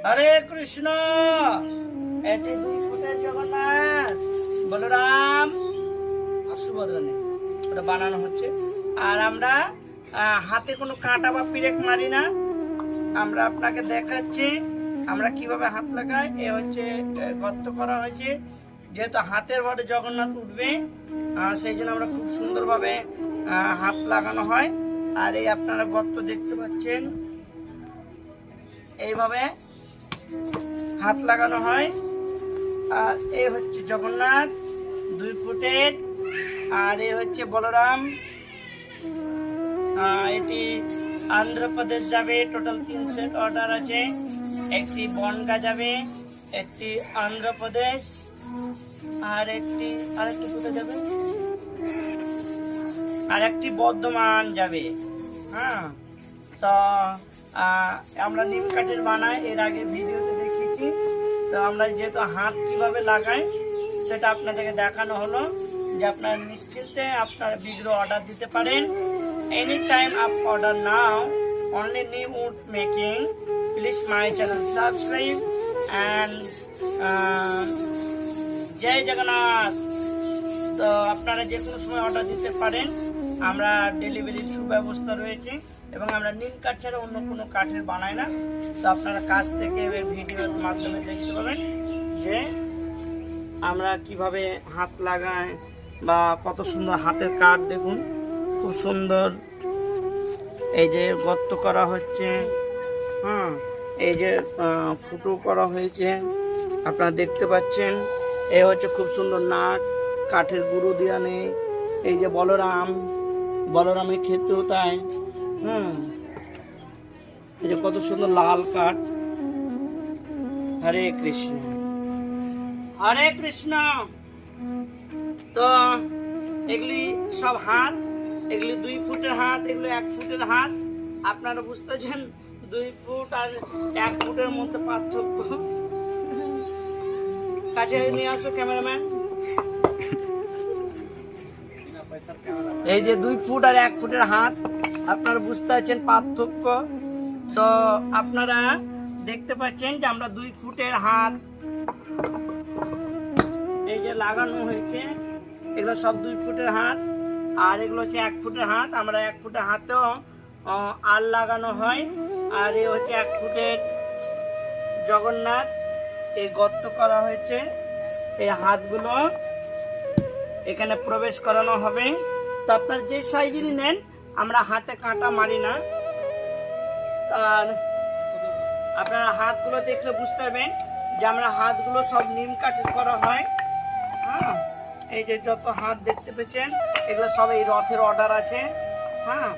হরে কৃষ্ণ। এটি 2 ফুটের জগন্নাথ, বলরাম আর সুভদ্রা নেই, ওটা বানানো হচ্ছে। আর আমরা হাতে কোনো কাঁটা বা পিরেক মারি না। আমরা আপনাকে দেখাচ্ছি আমরা কিভাবে হাত লাগাই। এ হচ্ছে গর্ত করা হয়েছে, যেহেতু হাতের ভরে জগন্নাথ উঠবে, সেই জন্য আমরা খুব সুন্দরভাবে হাত লাগানো হয়। আর এই আপনারা গর্ত দেখতে পাচ্ছেন, এইভাবে হাত লাগানো হয়। আর এই হচ্ছে জগন্নাথ 2 ফুটের, আর এই হচ্ছে বলরাম। এটি অন্ধ্রপ্রদেশ যাবে। টোটাল 3 সেট অর্ডার আছে। একটি বনগা যাবে, একটি অন্ধ্রপ্রদেশ, আর একটি আরেকটি কোথায় যাবে, আর একটি বর্ধমান যাবে। হ্যাঁ, তো আমরা নিম কাঠের বানাই, এর আগে ভিডিওতে দেখিয়েছি। তো আমরা যেহেতু হাত কিভাবে লাগাই সেটা আপনাদেরকে দেখানো হলো, যে আপনারা নিশ্চিন্তে আপনার বিগ্রহ অর্ডার দিতে পারেন। Any time up order now, only new wood making. Please my channel subscribe and জয় জগন্নাথ। তো আপনারা যে কোনো সময় অর্ডার দিতে পারেন, আমরা ডেলিভারির সুব্যবস্থা রয়েছে, এবং আমরা নিম কাঠ ছাড়া অন্য কোনো কাঠের বানাই না। তো আপনারা কাছ থেকে ভিডিওর মাধ্যমে দেখতে পাবেন যে আমরা কিভাবে হাত লাগাই, বা কত সুন্দর হাতের কাঠ দেখুন, খুব সুন্দর। এই যে গর্ত করা হচ্ছে, হ্যাঁ, এই যে ফুটো করা হয়েছে আপনারা দেখতে পাচ্ছেন। এই হচ্ছে খুব সুন্দর নাক, কাঠের গুঁড়ো দেওয়া নেই। এই যে বলরামের ক্ষেত্রেও তাই। এই যে কত সুন্দর লাল কাঠ। হরে কৃষ্ণ, হরে কৃষ্ণ। তো এগুলি সব হাত, এগুলি 2 ফুটের হাত, এগুলি 1 ফুটের হাত। আপনারা বুঝতে পারছেন 2 ফুট আর 1 ফুটের মধ্যে পার্থক্য। কাছে নিয়ে আসো ক্যামেরাম্যান। এই যে 2 ফুট আর 1 ফুটের হাত, আপনারা বুঝতে পারছেন পার্থক্য। তো আপনারা দেখতে পাচ্ছেন যে আমরা 2 ফুটের হাত এই যে লাগানো হয়েছে, এগুলো সব 2 ফুটের হাত। আর এগুলো হচ্ছে 1 ফুটের হাত। আমরা 1 ফুটের হাতেও আর লাগানো হয়। আর এই হচ্ছে 1 ফুটের জগন্নাথ। এই গর্ত করা হয়েছে, এই হাতগুলো এখানে প্রবেশ করানো হবে। তো আপনার যে সাইজেরই নেন, আমরা হাতে কাঁটা মারি না। আর আপনারা হাতগুলো দেখলে বুঝতে পারবেন যে আমরা হাতগুলো সব নিম কাঠের করা হয়। হ্যাঁ, এই যে যত হাত দেখতে পেয়েছেন, এগুলো সব এই রথের অর্ডার আছে। হ্যাঁ,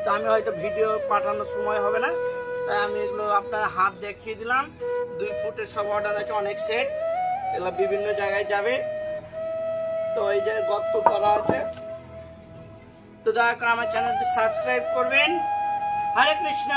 তো আমি হয়তো ভিডিও পাঠানোর সময় হবে না, তাই আমি এগুলো আপনার হাত দেখিয়ে দিলাম। 2 ফুটের সব অর্ডার আছে, অনেক সেট, এগুলো বিভিন্ন জায়গায় যাবে। তো এই যে গর্ত করা আছে। তো দয়া করে আমার চ্যানেলটি সাবস্ক্রাইব করবেন। হরে কৃষ্ণ।